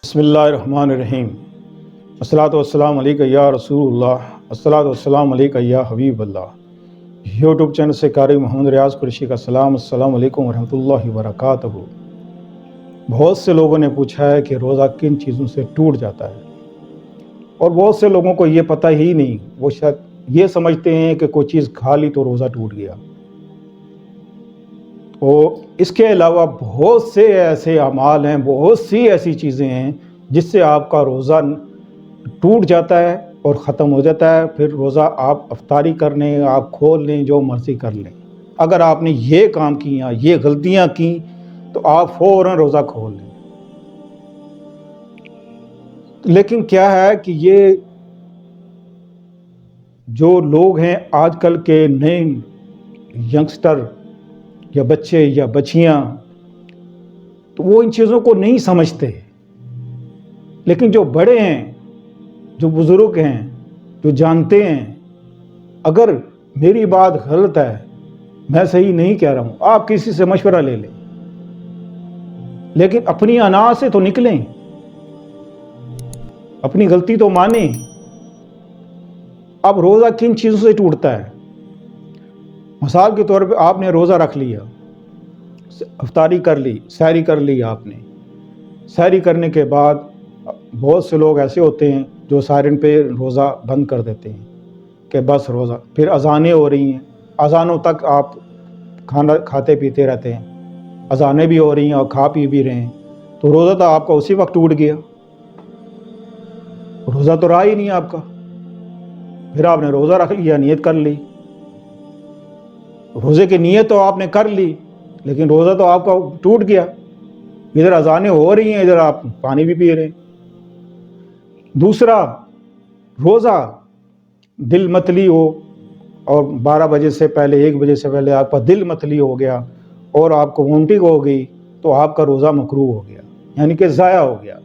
بسم اللہ الرحمن الرحیم۔ الصلاۃ والسلام علیکہ یا رسول اللہ، الصلاۃ والسلام علیکہ یا حبیب اللہ۔ یوٹیوب چینل سے قاری محمد ریاض قریشی کا سلام، السلام علیکم ورحمۃ اللہ وبرکاتہ۔ بہت سے لوگوں نے پوچھا ہے کہ روزہ کن چیزوں سے ٹوٹ جاتا ہے، اور بہت سے لوگوں کو یہ پتہ ہی نہیں، وہ شاید یہ سمجھتے ہیں کہ کوئی چیز کھا لی تو روزہ ٹوٹ گیا۔ اور اس کے علاوہ بہت سے ایسے اعمال ہیں، بہت سی ایسی چیزیں ہیں جس سے آپ کا روزہ ٹوٹ جاتا ہے اور ختم ہو جاتا ہے۔ پھر روزہ آپ افطاری کر لیں، آپ کھول لیں، جو مرضی کر لیں۔ اگر آپ نے یہ کام کیا، یہ غلطیاں کی، تو آپ فوراً روزہ کھول لیں۔ لیکن کیا ہے کہ یہ جو لوگ ہیں آج کل کے نئے ینگسٹر یا بچے یا بچیاں، تو وہ ان چیزوں کو نہیں سمجھتے۔ لیکن جو بڑے ہیں، جو بزرگ ہیں، جو جانتے ہیں، اگر میری بات غلط ہے، میں صحیح نہیں کہہ رہا ہوں، آپ کسی سے مشورہ لے لیں، لیکن اپنی انا سے تو نکلیں، اپنی غلطی تو مانیں۔ اب روزہ کن چیزوں سے ٹوٹتا ہے؟ مثال کے طور پہ آپ نے روزہ رکھ لیا، افطاری کر لی، سحری کر لی۔ آپ نے سحری کرنے کے بعد بہت سے لوگ ایسے ہوتے ہیں جو سائرن پہ روزہ بند کر دیتے ہیں کہ بس روزہ، پھر اذانیں ہو رہی ہیں، اذانوں تک آپ کھانا کھاتے پیتے رہتے ہیں، اذانیں بھی ہو رہی ہیں اور کھا پی بھی رہے ہیں، تو روزہ تو آپ کا اسی وقت ٹوٹ گیا، روزہ تو رہا ہی نہیں آپ کا۔ پھر آپ نے روزہ رکھ لیا، نیت کر لی، روزے کی نیت تو آپ نے کر لی، لیکن روزہ تو آپ کا ٹوٹ گیا۔ ادھر اذانیں ہو رہی ہیں، ادھر آپ پانی بھی پی رہے ہیں۔ دوسرا، روزہ دل متلی ہو اور 12 بجے سے پہلے، 1 بجے سے پہلے آپ کا دل متلی ہو گیا اور آپ کو وومٹنگ ہو گئی، تو آپ کا روزہ مکروہ ہو گیا، یعنی کہ ضائع ہو گیا۔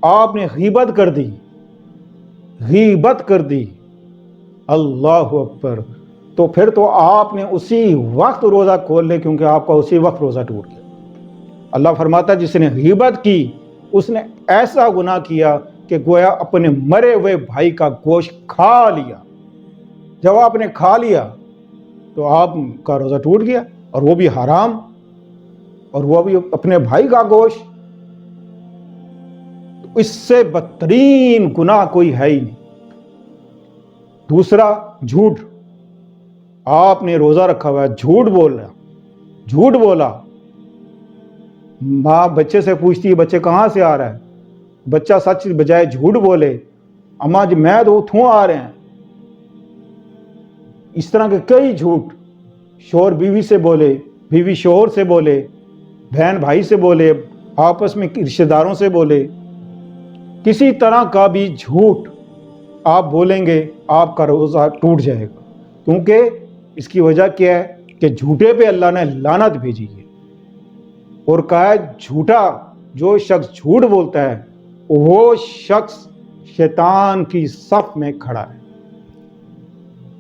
آپ نے غیبت کر دی، غیبت کر دی، اللہ اکبر، تو پھر تو آپ نے اسی وقت روزہ کھول لے، کیونکہ آپ کا اسی وقت روزہ ٹوٹ گیا۔ اللہ فرماتا ہے جس نے غیبت کی اس نے ایسا گناہ کیا کہ گویا اپنے مرے ہوئے بھائی کا گوشت کھا لیا۔ جب آپ نے کھا لیا تو آپ کا روزہ ٹوٹ گیا، اور وہ بھی حرام، اور وہ بھی اپنے بھائی کا گوشت۔ اس سے بدترین گناہ کوئی ہے ہی نہیں۔ دوسرا، جھوٹ۔ آپ نے روزہ رکھا ہوا ہے، جھوٹ بولا۔ ماں بچے سے پوچھتی ہے بچے کہاں سے آ رہا ہے، بچہ سچ بجائے جھوٹ بولے، اماں جی میں تو اتھوں آ رہے ہیں۔ اس طرح کے کئی جھوٹ، شوہر بیوی سے بولے، بیوی شوہر سے بولے، بہن بھائی سے بولے، آپس میں رشتہ داروں سے بولے، کسی طرح کا بھی جھوٹ آپ بولیں گے آپ کا روزہ ٹوٹ جائے گا۔ کیونکہ اس کی وجہ کیا ہے کہ جھوٹے پہ اللہ نے لعنت بھیجی ہے، اور کہا ہے جھوٹا، جو شخص جھوٹ بولتا ہے وہ شخص شیطان کی صف میں کھڑا ہے،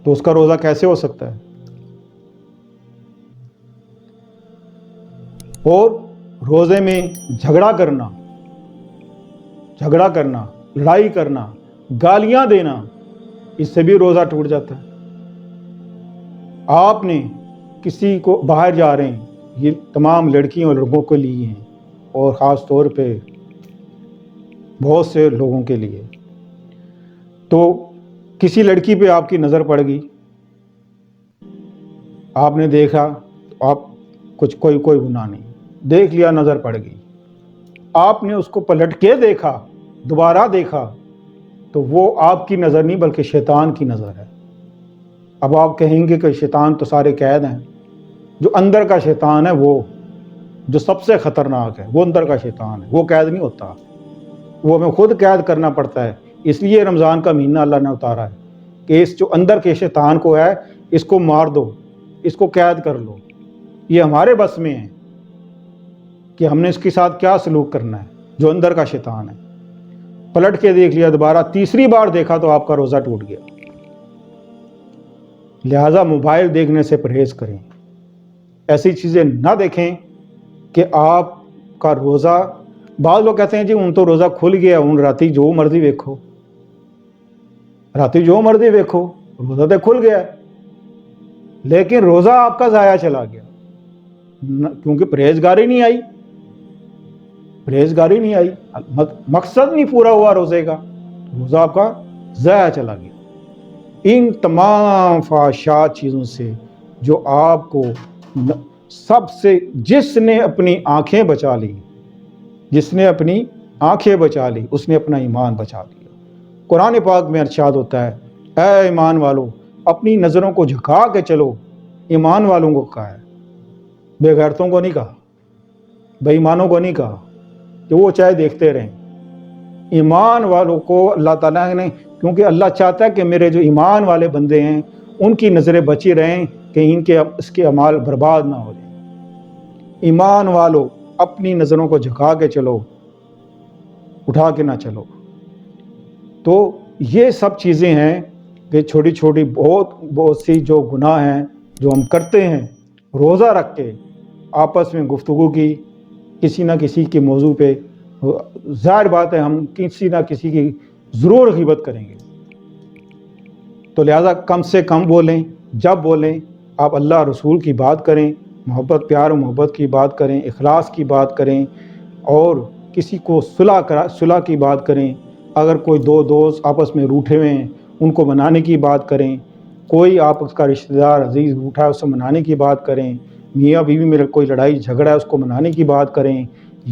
تو اس کا روزہ کیسے ہو سکتا ہے؟ اور روزے میں جھگڑا کرنا، لڑائی کرنا، گالیاں دینا، اس سے بھی روزہ ٹوٹ جاتا ہے۔ آپ نے کسی کو باہر جا رہے ہیں، یہ تمام لڑکیوں اور لڑکوں کے لیے ہیں، اور خاص طور پہ بہت سے لوگوں کے لیے، تو کسی لڑکی پہ آپ کی نظر پڑ گئی، آپ نے دیکھا، آپ کوئی گناہ نہیں، دیکھ لیا، نظر پڑ گئی، آپ نے اس کو پلٹ کے دیکھا، دوبارہ دیکھا، تو وہ آپ کی نظر نہیں بلکہ شیطان کی نظر ہے۔ اب آپ کہیں گے کہ شیطان تو سارے قید ہیں، جو اندر کا شیطان ہے، وہ جو سب سے خطرناک ہے، وہ اندر کا شیطان ہے، وہ قید نہیں ہوتا، وہ ہمیں خود قید کرنا پڑتا ہے۔ اس لیے رمضان کا مہینہ اللہ نے اتارا ہے کہ اس جو اندر کے شیطان کو ہے، اس کو مار دو، اس کو قید کر لو۔ یہ ہمارے بس میں ہے کہ ہم نے اس کے ساتھ کیا سلوک کرنا ہے، جو اندر کا شیطان ہے۔ پلٹ کے دیکھ لیا، دوبارہ تیسری بار دیکھا تو آپ کا روزہ ٹوٹ گیا۔ لہٰذا موبائل دیکھنے سے پرہیز کریں، ایسی چیزیں نہ دیکھیں کہ آپ کا روزہ بعض لوگ کہتے ہیں جی ان تو روزہ کھل گیا، ان راتی جو مرضی دیکھو، راتی جو مرضی دیکھو، روزہ تو کھل گیا لیکن روزہ آپ کا ضائع چلا گیا، کیونکہ پرہیزگاری نہیں آئی، پرہیزگاری نہیں آئی، مقصد نہیں پورا ہوا روزے کا، روزہ آپ کا ضائع چلا گیا۔ ان تمام فحشات چیزوں سے جو آپ کو سب سے، جس نے اپنی آنکھیں بچا لی، جس نے اپنی آنکھیں بچا لی، اس نے اپنا ایمان بچا لیا۔ قرآن پاک میں ارشاد ہوتا ہے، اے ایمان والو اپنی نظروں کو جھکا کے چلو۔ ایمان والوں کو کہا ہے، بے غیرتوں کو نہیں کہا، بے ایمانوں کو نہیں کہا کہ وہ چاہے دیکھتے رہیں۔ ایمان والوں کو اللہ تعالیٰ نے، کیونکہ اللہ چاہتا ہے کہ میرے جو ایمان والے بندے ہیں ان کی نظریں بچی رہیں کہ اس کے اعمال برباد نہ ہو جائیں۔ ایمان والو اپنی نظروں کو جھکا کے چلو، اٹھا کے نہ چلو۔ تو یہ سب چیزیں ہیں کہ چھوٹی چھوٹی بہت سی جو گناہ ہیں جو ہم کرتے ہیں روزہ رکھ کے، آپس میں گفتگو کی کسی نہ کسی کے موضوع پہ، ظاہر بات ہے ہم کسی نہ کسی کی ضرور غیبت کریں گے، تو لہٰذا کم سے کم بولیں، جب بولیں آپ اللہ رسول کی بات کریں، محبت پیار و محبت کی بات کریں، اخلاص کی بات کریں، اور کسی کو صلح کی بات کریں۔ اگر کوئی دو دوست آپس میں روٹھے ہوئے ہیں ان کو منانے کی بات کریں، کوئی آپ اس کا رشتہ دار عزیز روٹھا ہے اسے منانے کی بات کریں، میاں بیوی میں کوئی لڑائی جھگڑا ہے اس کو منانے کی بات کریں۔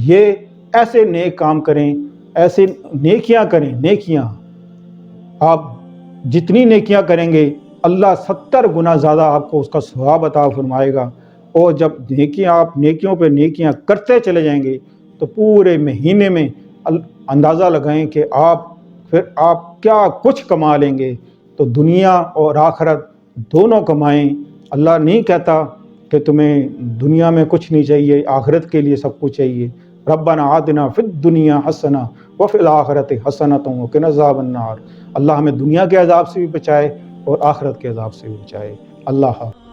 یہ ایسے نیک کام کریں، ایسے نیکیاں کریں، نیکیاں آپ جتنی نیکیاں کریں گے اللہ 70 گنا زیادہ آپ کو اس کا ثواب عطا فرمائے گا۔ اور جب آپ نیکیوں پہ نیکیاں کرتے چلے جائیں گے تو پورے مہینے میں اندازہ لگائیں کہ پھر آپ کیا کچھ کما لیں گے۔ تو دنیا اور آخرت دونوں کمائیں۔ اللہ نہیں کہتا کہ تمہیں دنیا میں کچھ نہیں چاہیے، آخرت کے لیے سب کچھ چاہیے۔ ربنا آتنا فی الدنیا حسنہ وفی الآخرۃ حسنۃ وقنا عذاب النار۔ اللہ ہمیں دنیا کے عذاب سے بھی بچائے اور آخرت کے عذاب سے بھی بچائے۔ اللہ حافظ۔